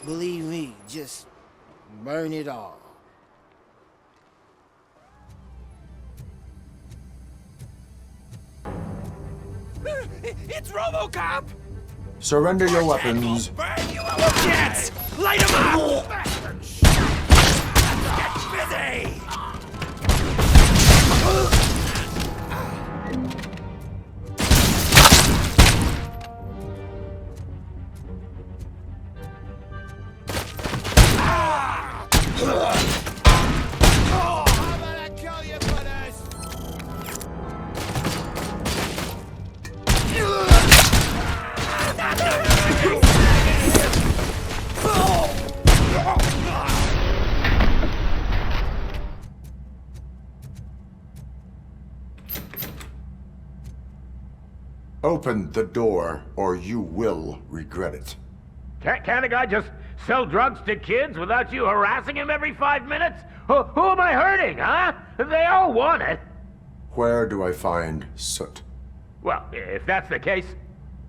Believe me, just burn it all. It's RoboCop! Surrender your weapons. Burn you little jets! Light 'em up! Get busy! Open the door, or you will regret it. Can't a guy just sell drugs to kids without you harassing him every 5 minutes? Who am I hurting, huh? They all want it. Where do I find Soot? Well, if that's the case,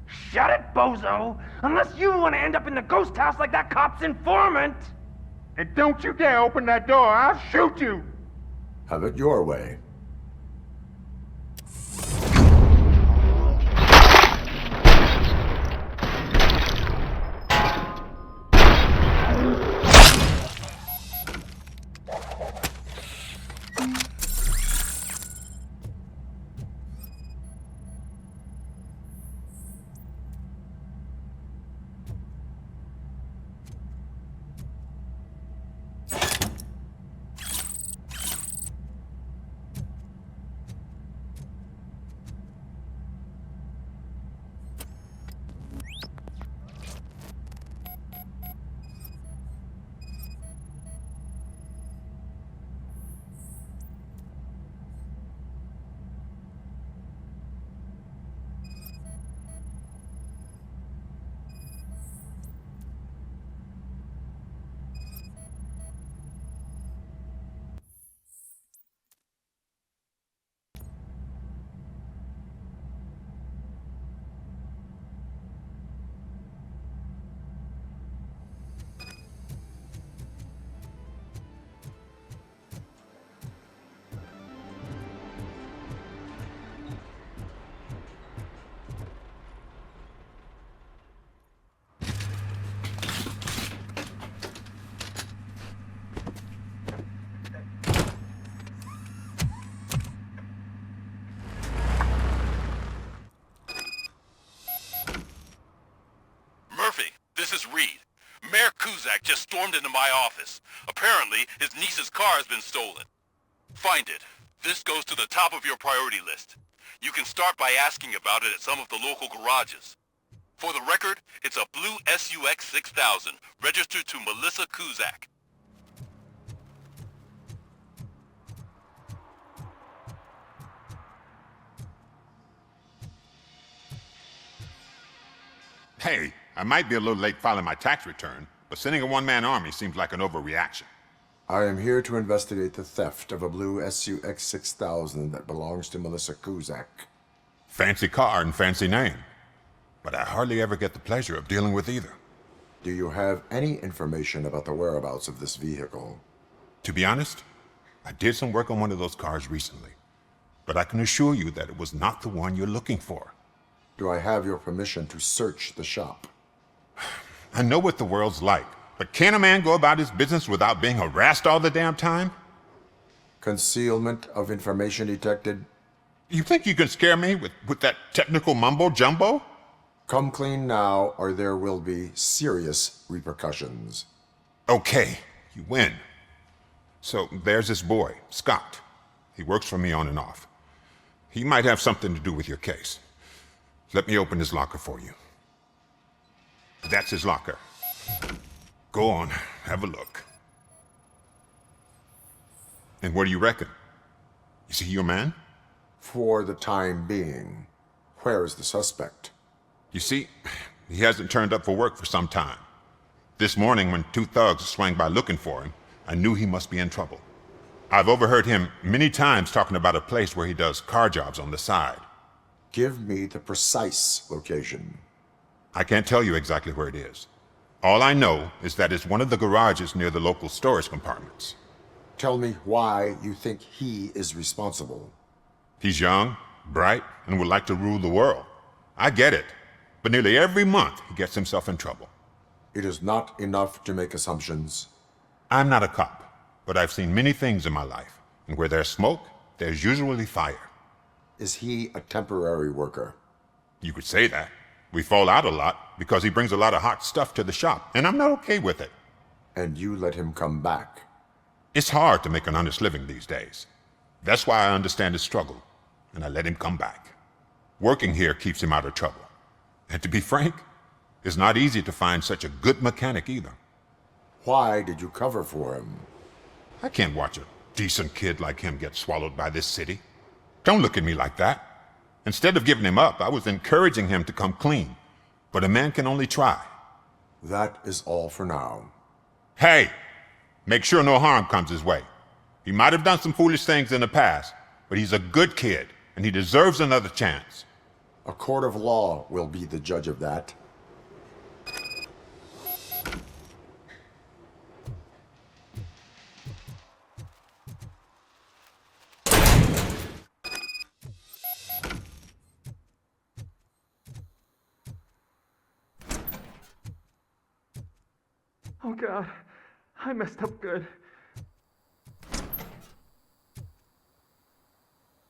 Shut it, bozo! Unless you want to end up in the ghost house like that cop's informant! and don't you dare open that door, I'll shoot you. Have it your way. This is Reed. Mayor Kuzak just stormed into my office. Apparently, his niece's car has been stolen. Find it. This goes to the top of your priority list. You can start by asking about it at some of the local garages. For the record, it's a blue SUX 6000, registered to Melissa Kuzak. Hey, I might be a little late filing my tax return, but sending a one-man army seems like an overreaction. I am here to investigate the theft of a blue SUX 6000 that belongs to Melissa Kuzak. Fancy car and fancy name. But I hardly ever get the pleasure of dealing with either. Do you have any information about the whereabouts of this vehicle? To be honest, I did some work on one of those cars recently. But I can assure you that it was not the one you're looking for. Do I have your permission to search the shop? I know what the world's like, but can a man go about his business without being harassed all the damn time? Concealment of information detected. You think you can scare me with that technical mumbo-jumbo? Come clean now, or there will be serious repercussions. Okay, you win. So there's this boy, Scott. He works for me on and off. He might have something to do with your case. Let me open his locker for you. That's his locker. Go on, have a look. And what do you reckon? Is he your man? For the time being. Where is the suspect? You see, he hasn't turned up for work for some time. This morning, when two thugs swang by looking for him, I knew he must be in trouble. I've overheard him many times talking about a place where he does car jobs on the side. Give me the precise location. I can't tell you exactly where it is. All I know is that it's one of the garages near the local storage compartments. Tell me why you think he is responsible. He's young, bright, and would like to rule the world. I get it, but nearly every month he gets himself in trouble. It is not enough to make assumptions. I'm not a cop, but I've seen many things in my life, and where there's smoke, there's usually fire. Is he a temporary worker? You could say that. We fall out a lot because he brings a lot of hot stuff to the shop, and I'm not okay with it. And you let him come back? It's hard to make an honest living these days. That's why I understand his struggle, and I let him come back. Working here keeps him out of trouble. And to be frank, it's not easy to find such a good mechanic either. Why did you cover for him? I can't watch a decent kid like him get swallowed by this city. Don't look at me like that. Instead of giving him up, I was encouraging him to come clean. But a man can only try. That is all for now. Hey! Make sure no harm comes his way. He might have done some foolish things in the past, but he's a good kid, and he deserves another chance. A court of law will be the judge of that. Oh, God. I messed up good.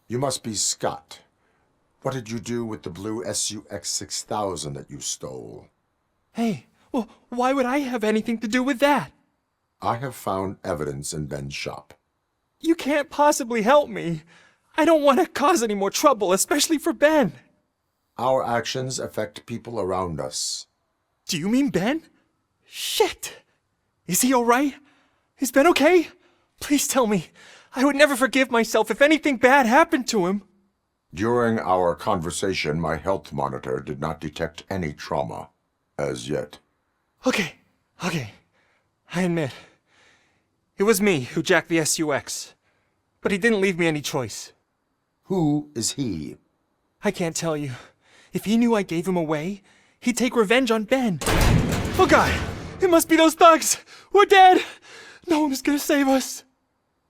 You must be Scott. What did you do with the blue SUX 6000 that you stole? Hey, well, why would I have anything to do with that? I have found evidence in Ben's shop. You can't possibly help me. I don't want to cause any more trouble, especially for Ben. Our actions affect people around us. Do you mean Ben? Shit! Is he alright? Is Ben okay? Please tell me. I would never forgive myself if anything bad happened to him. During our conversation, my health monitor did not detect any trauma, as yet. Okay. I admit. It was me who jacked the SUX. But he didn't leave me any choice. Who is he? I can't tell you. If he knew I gave him away, he'd take revenge on Ben. Oh God! It must be those thugs! We're dead! No one is gonna save us.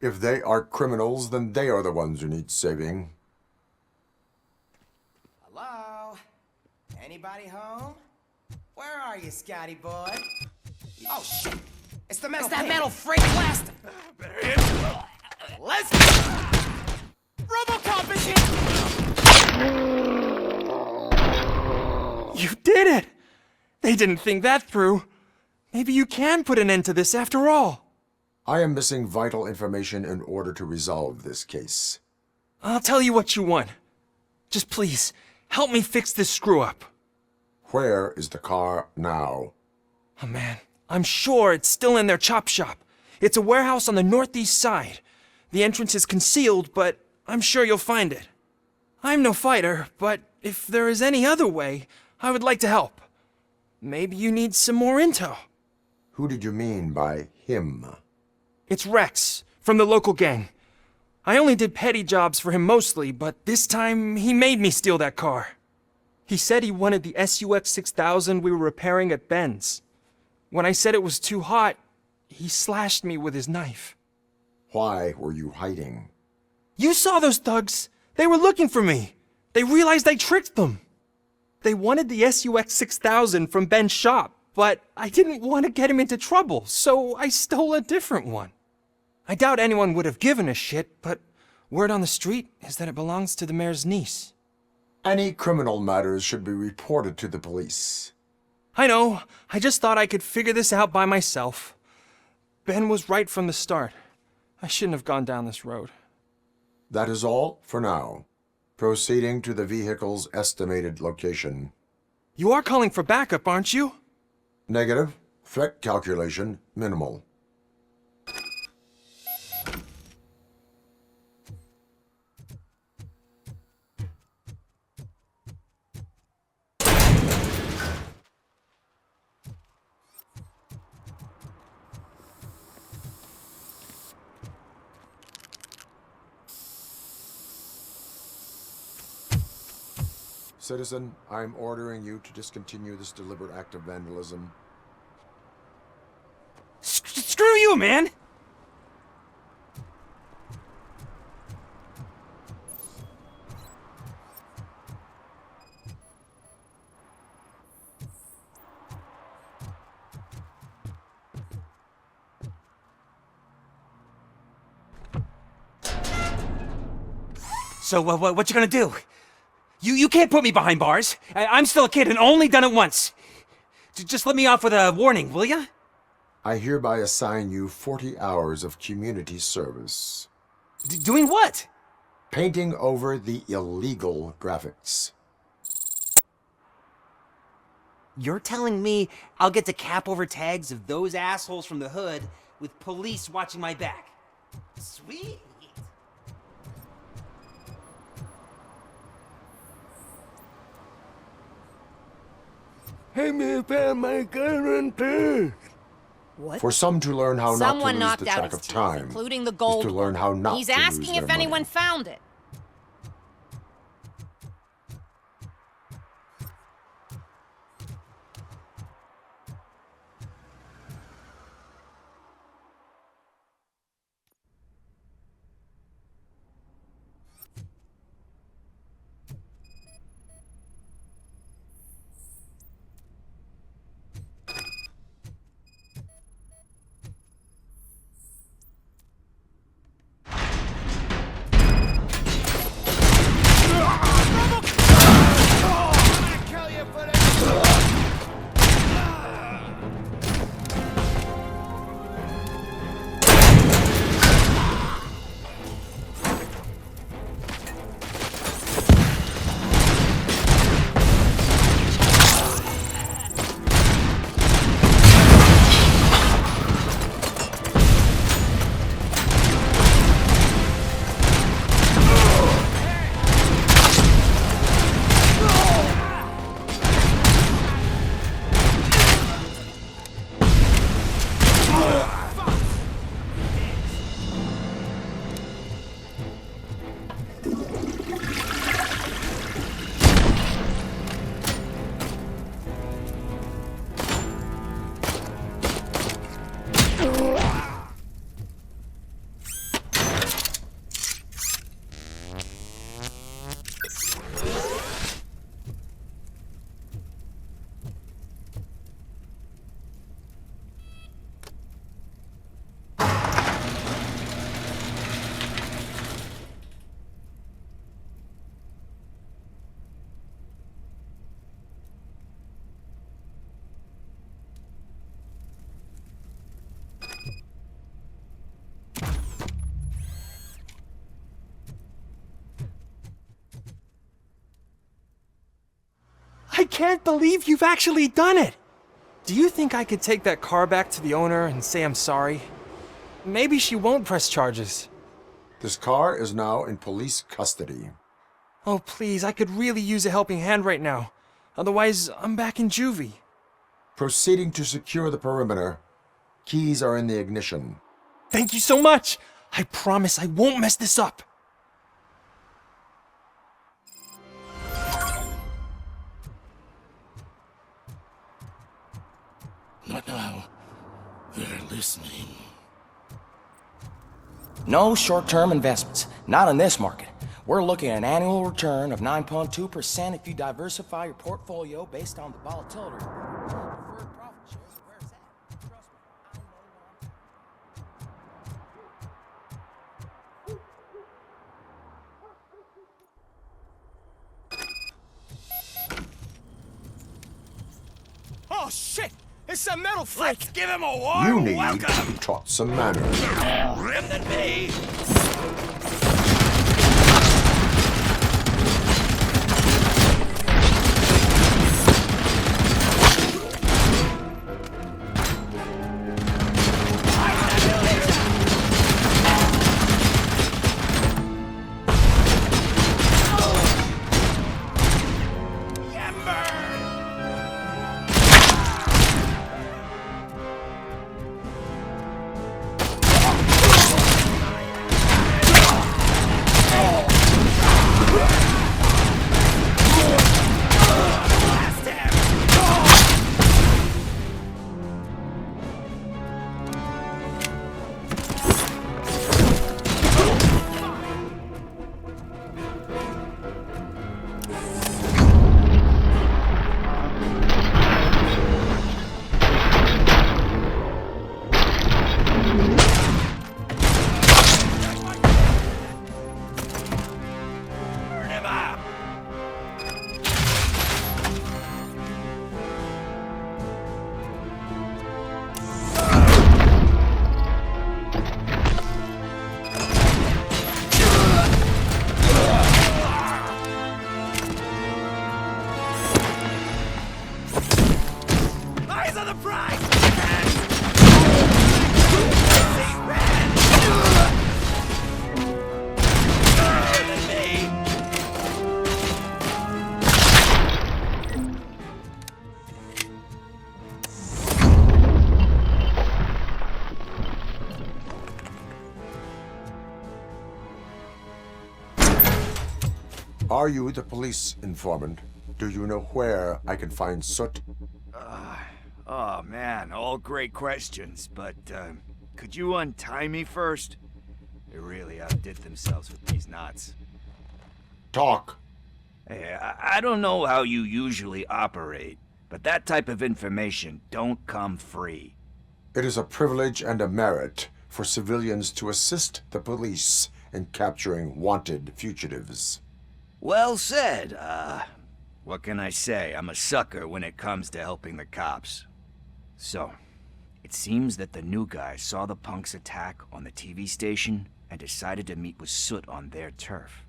If they are criminals, then they are the ones who need saving. Hello? Anybody home? Where are you, Scotty boy? Oh, shit! It's the metal. It's that metal freight blaster! Let's go! RoboCop is here! You did it! They didn't think that through. Maybe you can put an end to this after all. I am missing vital information in order to resolve this case. I'll tell you what you want. Just please, help me fix this screw-up. Where is the car now? Oh man, I'm sure it's still in their chop shop. It's a warehouse on the northeast side. The entrance is concealed, but I'm sure you'll find it. I'm no fighter, but if there is any other way, I would like to help. Maybe you need some more intel. Who did you mean by him? It's Rex, from the local gang. I only did petty jobs for him mostly, but this time he made me steal that car. He said he wanted the SUX 6000 we were repairing at Ben's. When I said it was too hot, he slashed me with his knife. Why were you hiding? You saw those thugs! They were looking for me! They realized I tricked them! They wanted the SUX 6000 from Ben's shop, but I didn't want to get him into trouble, so I stole a different one. I doubt anyone would have given a shit, but word on the street is that it belongs to the mayor's niece. Any criminal matters should be reported to the police. I know, I just thought I could figure this out by myself. Ben was right from the start. I shouldn't have gone down this road. That is all for now. Proceeding to the vehicle's estimated location. You are calling for backup, aren't you? Negative. Threat calculation minimal. Citizen, I'm ordering you to discontinue this deliberate act of vandalism. Screw you, man! So, what you gonna do? You can't put me behind bars. I'm still a kid and only done it once. Just let me off with a warning, will ya? I hereby assign you 40 hours of community service. Doing what? Painting over the illegal graphics. You're telling me I'll get to cap over tags of those assholes from the hood with police watching my back? Sweet. Hey, me found my gun and purse. What? For some to learn how Someone not to knocked lose the out track his of teeth, time, including the is gold to learn one. how not He's to lose asking if their anyone money. found it. I can't believe you've actually done it! Do you think I could take that car back to the owner and say I'm sorry? Maybe she won't press charges. This car is now in police custody. Oh, please, I could really use a helping hand right now. Otherwise, I'm back in juvie. Proceeding to secure the perimeter. Keys are in the ignition. Thank you so much! I promise I won't mess this up. Not now. They're listening. No short-term investments. Not in this market. We're looking at an annual return of 9.2% if you diversify your portfolio based on the volatility. Preferred profit shares are where it's at. Trust me, I know. Oh, shit! It's a metal freak! Let's give him a warm You need to be taught some manners. Remnant me! Are you the police informant? Do you know where I can find Soot? Oh man, all great questions, but could you untie me first? They really outdid themselves with these knots. Talk. Hey, I don't know how you usually operate, but that type of information don't come free. It is a privilege and a merit for civilians to assist the police in capturing wanted fugitives. Well said. What can I say? I'm a sucker when it comes to helping the cops. So, it seems that the new guy saw the punk's attack on the TV station and decided to meet with Soot on their turf.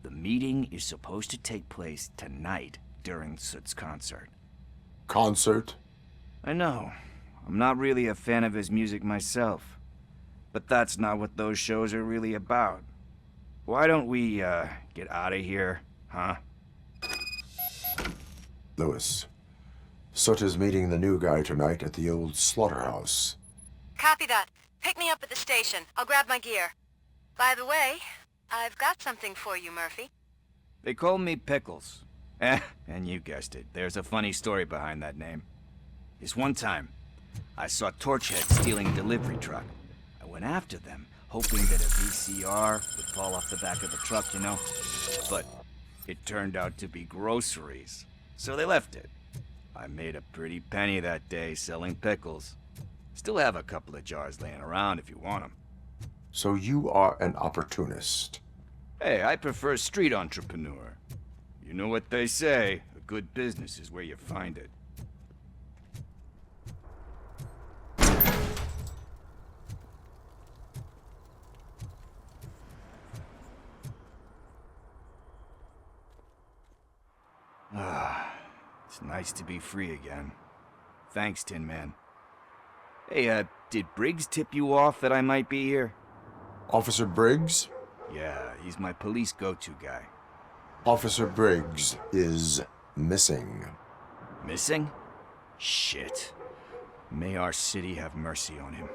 The meeting is supposed to take place tonight during Soot's concert. Concert? I know. I'm not really a fan of his music myself. But that's not what those shows are really about. Why don't we, get out of here, huh? Lewis, Soot is meeting the new guy tonight at the old slaughterhouse. Copy that. Pick me up at the station. I'll grab my gear. By the way, I've got something for you, Murphy. They call me Pickles. And you guessed it. There's a funny story behind that name. This one time, I saw Torchhead stealing a delivery truck. I went after them, hoping that a VCR would fall off the back of the truck, you know? But it turned out to be groceries. So they left it. I made a pretty penny that day selling pickles. Still have a couple of jars laying around if you want them. So you are an opportunist. Hey, I prefer street entrepreneur. You know what they say, a good business is where you find it. It's nice to be free again. Thanks, Tin Man. Hey, did Briggs tip you off that I might be here? Officer Briggs? Yeah, he's my police go-to guy. Officer Briggs is missing. Missing? Shit. May our city have mercy on him.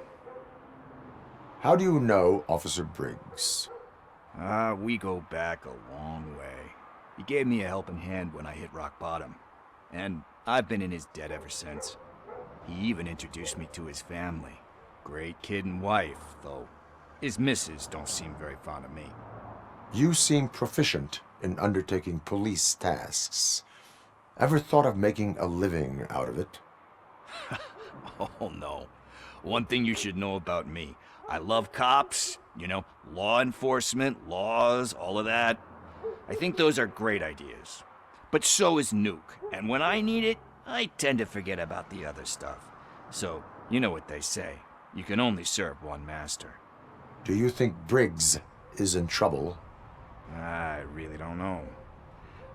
How do you know Officer Briggs? We go back a long way. He gave me a helping hand when I hit rock bottom. And I've been in his debt ever since. He even introduced me to his family. Great kid and wife, though his missus don't seem very fond of me. You seem proficient in undertaking police tasks. Ever thought of making a living out of it? Oh no. One thing you should know about me. I love cops, you know, law enforcement, laws, all of that. I think those are great ideas. But so is Nuke, and when I need it, I tend to forget about the other stuff. So, you know what they say. You can only serve one master. Do you think Briggs is in trouble? I really don't know.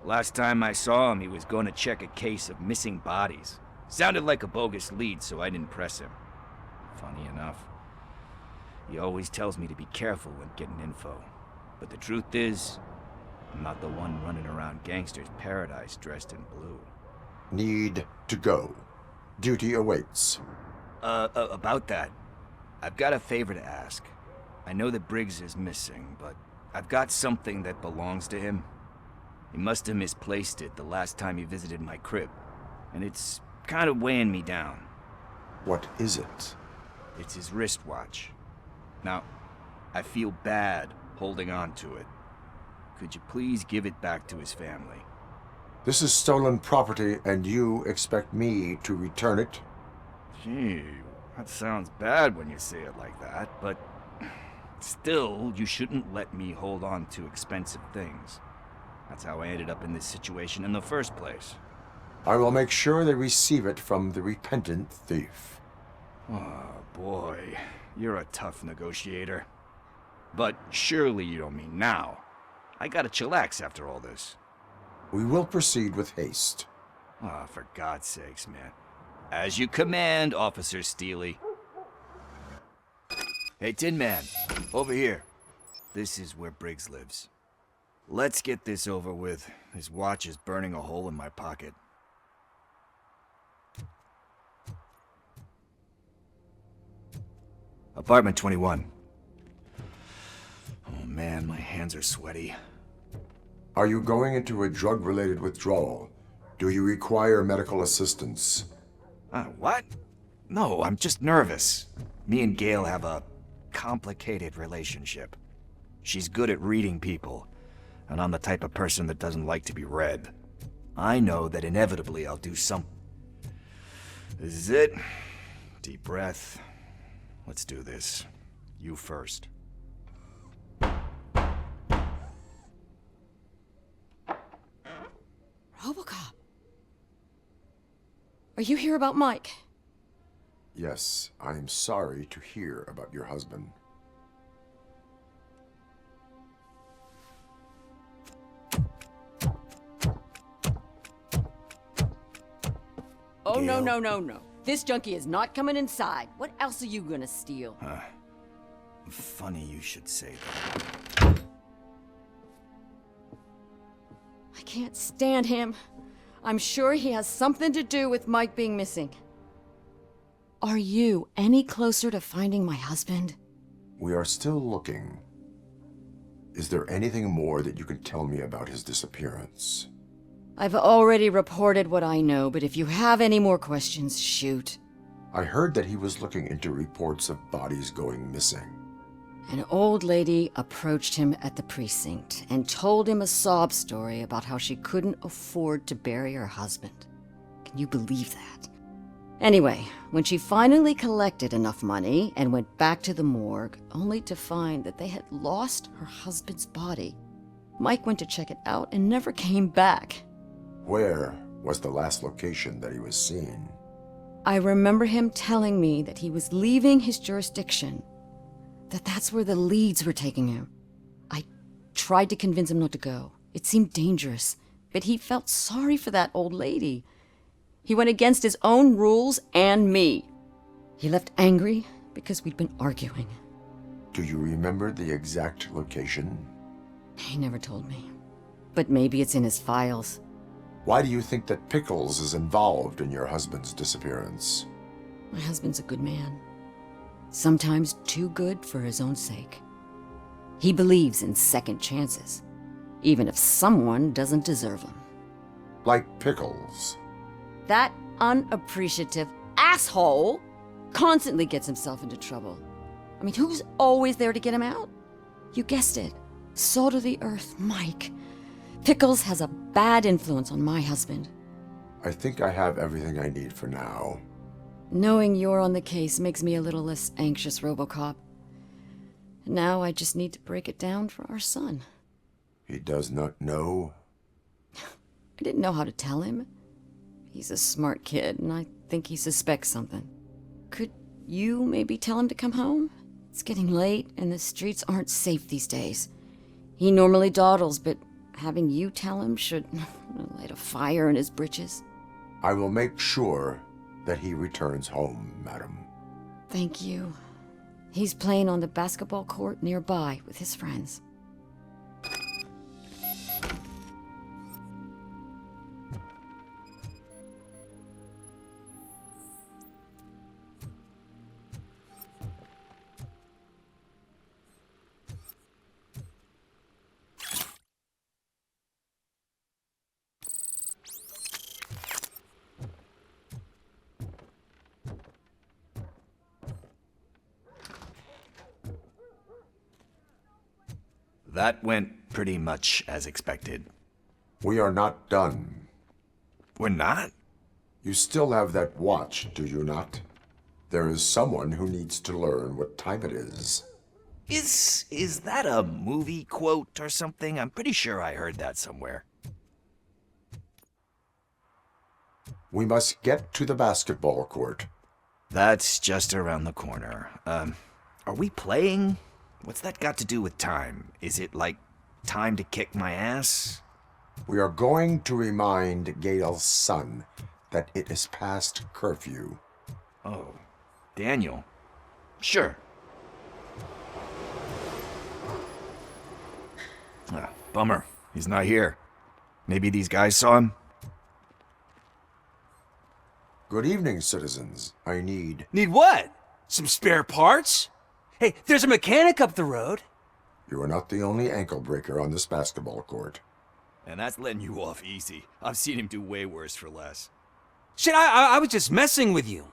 Last time I saw him, he was going to check a case of missing bodies. Sounded like a bogus lead, so I didn't press him. Funny enough. He always tells me to be careful when getting info. But the truth is, I'm not the one running around gangster's paradise dressed in blue. Need to go. Duty awaits. About that, I've got a favor to ask. I know that Briggs is missing, but I've got something that belongs to him. He must have misplaced it the last time he visited my crib, and it's kind of weighing me down. What is it? It's his wristwatch. Now, I feel bad holding on to it. Could you please give it back to his family? This is stolen property, and you expect me to return it? Gee, that sounds bad when you say it like that, but still, you shouldn't let me hold on to expensive things. That's how I ended up in this situation in the first place. I will make sure they receive it from the repentant thief. Oh, boy. You're a tough negotiator. But surely you don't mean now. I gotta chillax after all this. We will proceed with haste. Ah, for God's sakes, man. As you command, Officer Steely. Hey, Tin Man, over here. This is where Briggs lives. Let's get this over with. His watch is burning a hole in my pocket. Apartment 21. Oh man, my hands are sweaty. Are you going into a drug-related withdrawal? Do you require medical assistance? What? No, I'm just nervous. Me and Gail have a complicated relationship. She's good at reading people, and I'm the type of person that doesn't like to be read. I know that inevitably I'll do some... This is it. Deep breath. Let's do this. You first. RoboCop. Are you here about Mike? Yes, I am sorry to hear about your husband. Oh, no, no, no, no. This junkie is not coming inside. What else are you gonna steal? Funny you should say that. I can't stand him. I'm sure he has something to do with Mike being missing. Are you any closer to finding my husband? We are still looking. Is there anything more that you can tell me about his disappearance? I've already reported what I know, but if you have any more questions, shoot. I heard that he was looking into reports of bodies going missing. An old lady approached him at the precinct and told him a sob story about how she couldn't afford to bury her husband. Can you believe that? Anyway, when she finally collected enough money and went back to the morgue, only to find that they had lost her husband's body, Mike went to check it out and never came back. Where was the last location that he was seen? I remember him telling me that he was leaving his jurisdiction, that's where the leads were taking him. I tried to convince him not to go. It seemed dangerous, but he felt sorry for that old lady. He went against his own rules and me. He left angry because we'd been arguing. Do you remember the exact location? He never told me, but maybe it's in his files. Why do you think that Pickles is involved in your husband's disappearance? My husband's a good man. Sometimes too good for his own sake. He believes in second chances, even if someone doesn't deserve them. Like Pickles. That unappreciative asshole constantly gets himself into trouble. I mean, who's always there to get him out? You guessed it. Salt of the earth, Mike. Pickles has a bad influence on my husband. I think I have everything I need for now. Knowing you're on the case makes me a little less anxious, RoboCop. Now I just need to break it down for our son. He does not know? I didn't know how to tell him. He's a smart kid, and I think he suspects something. Could you maybe tell him to come home? It's getting late, and the streets aren't safe these days. He normally dawdles, but having you tell him should light a fire in his britches. I will make sure that he returns home, madam. Thank you. He's playing on the basketball court nearby with his friends. That went pretty much as expected. We are not done. We're not? You still have that watch, do you not? There is someone who needs to learn what time it is. Is that a movie quote or something? I'm pretty sure I heard that somewhere. We must get to the basketball court. That's just around the corner. Are we playing? What's that got to do with time? Is it like time to kick my ass? We are going to remind Gail's son that it is past curfew. Oh, Daniel. Sure. Bummer. He's not here. Maybe these guys saw him? Good evening, citizens. I need... Need what? Some spare parts? Hey, there's a mechanic up the road. You are not the only ankle breaker on this basketball court. And that's letting you off easy. I've seen him do way worse for less. Shit, I was just messing with you.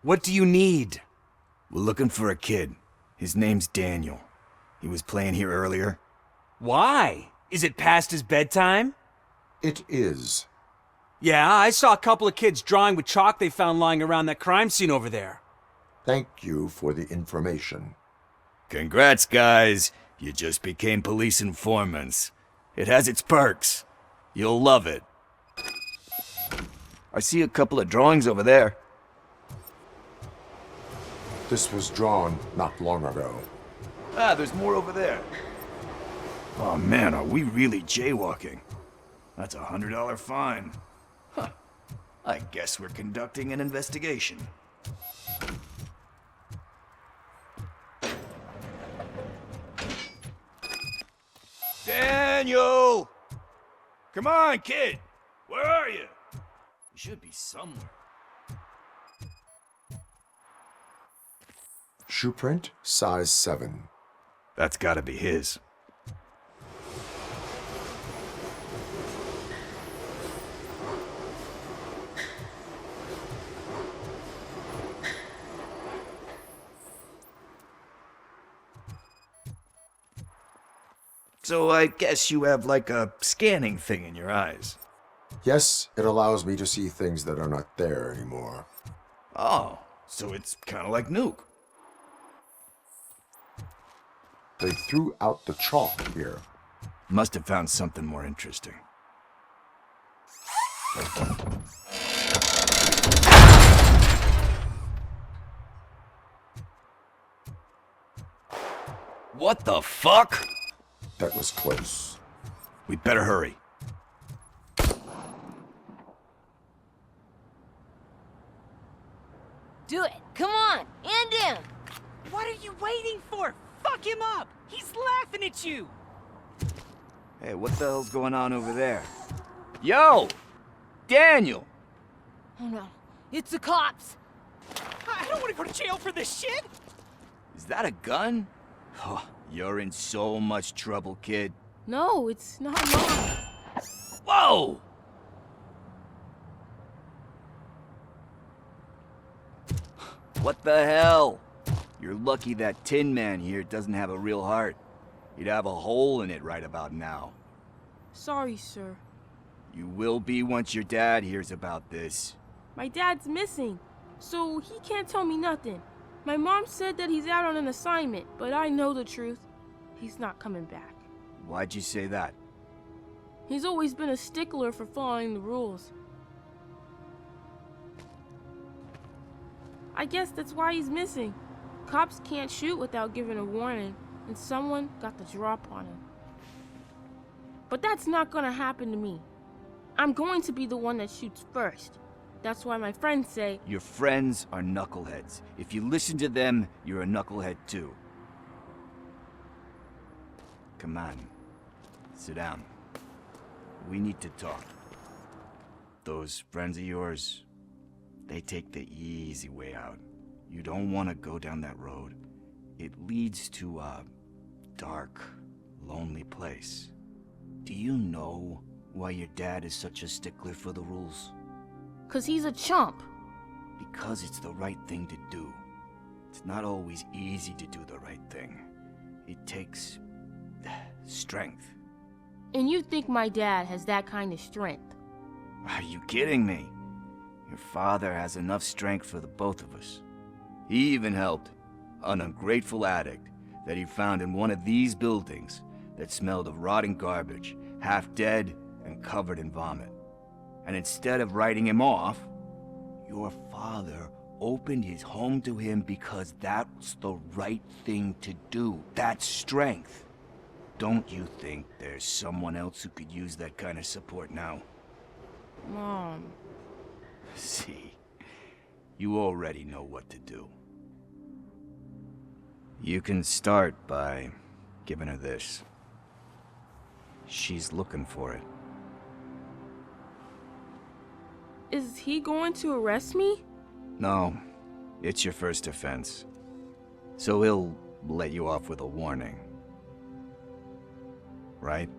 What do you need? We're looking for a kid. His name's Daniel. He was playing here earlier. Why? Is it past his bedtime? It is. Yeah, I saw a couple of kids drawing with chalk they found lying around that crime scene over there. Thank you for the information. Congrats, guys. You just became police informants. It has its perks. You'll love it. I see a couple of drawings over there. This was drawn not long ago. Ah, there's more over there. Oh man, are we really jaywalking? That's a $100 fine. Huh. I guess we're conducting an investigation. Daniel! Come on, kid! Where are you? You should be somewhere. Shoe print, size 7. That's gotta be his. So I guess you have like a scanning thing in your eyes. Yes, it allows me to see things that are not there anymore. Oh, so it's kind of like Nuke. They threw out the chalk here. Must have found something more interesting. What the fuck? That was close. We better hurry. Do it! Come on! End him! What are you waiting for? Fuck him up! He's laughing at you! Hey, what the hell's going on over there? Yo! Daniel! Oh no, it's the cops! I don't want to go to jail for this shit! Is that a gun? Oh, you're in so much trouble, kid. No, it's not mine. Whoa! What the hell? You're lucky that Tin Man here doesn't have a real heart. He'd have a hole in it right about now. Sorry, sir. You will be once your dad hears about this. My dad's missing, so he can't tell me nothing. My mom said that he's out on an assignment, but I know the truth. He's not coming back. Why'd you say that? He's always been a stickler for following the rules. I guess that's why he's missing. Cops can't shoot without giving a warning, and someone got the drop on him. But that's not gonna happen to me. I'm going to be the one that shoots first. That's why my friends say... Your friends are knuckleheads. If you listen to them, you're a knucklehead too. Come on. Sit down. We need to talk. Those friends of yours, they take the easy way out. You don't want to go down that road. It leads to a dark, lonely place. Do you know why your dad is such a stickler for the rules? 'Cause he's a chump. Because it's the right thing to do. It's not always easy to do the right thing. It takes strength. And you think my dad has that kind of strength? Are you kidding me? Your father has enough strength for the both of us. He even helped an ungrateful addict that he found in one of these buildings that smelled of rotting garbage, half dead and covered in vomit. And instead of writing him off, your father opened his home to him because that was the right thing to do. That's strength. Don't you think there's someone else who could use that kind of support now? Mom. See, you already know what to do. You can start by giving her this. She's looking for it. Is he going to arrest me? No, it's your first offense. So he'll let you off with a warning. Right?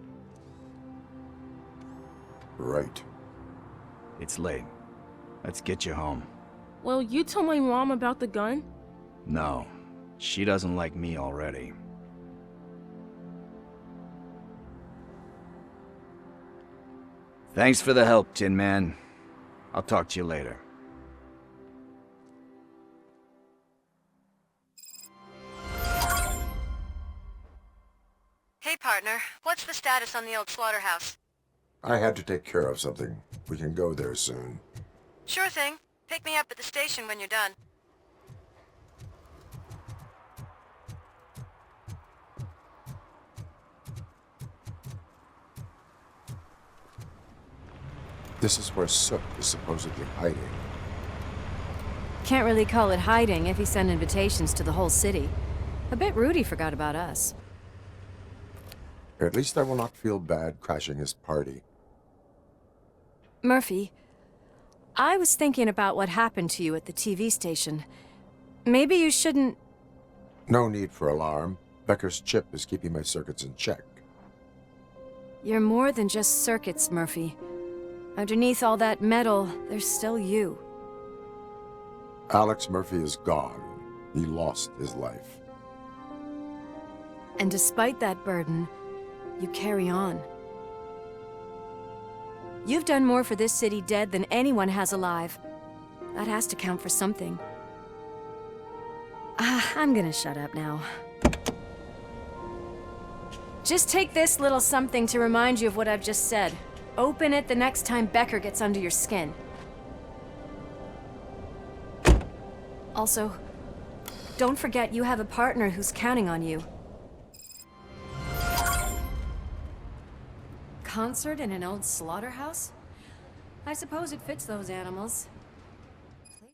Right. It's late. Let's get you home. Well, you told my mom about the gun? No, she doesn't like me already. Thanks for the help, Tin Man. I'll talk to you later. Hey, partner. What's the status on the old slaughterhouse? I had to take care of something. We can go there soon. Sure thing. Pick me up at the station when you're done. This is where Soot is supposedly hiding. Can't really call it hiding if he sent invitations to the whole city. I bet Rudy forgot about us. At least I will not feel bad crashing his party. Murphy, I was thinking about what happened to you at the TV station. Maybe you shouldn't... No need for alarm. Becker's chip is keeping my circuits in check. You're more than just circuits, Murphy. Underneath all that metal, there's still you. Alex Murphy is gone. He lost his life. And despite that burden, you carry on. You've done more for this city dead than anyone has alive. That has to count for something. I'm gonna shut up now. Just take this little something to remind you of what I've just said. Open it the next time Becker gets under your skin. Also, don't forget you have a partner who's counting on you. Concert in an old slaughterhouse? I suppose it fits those animals.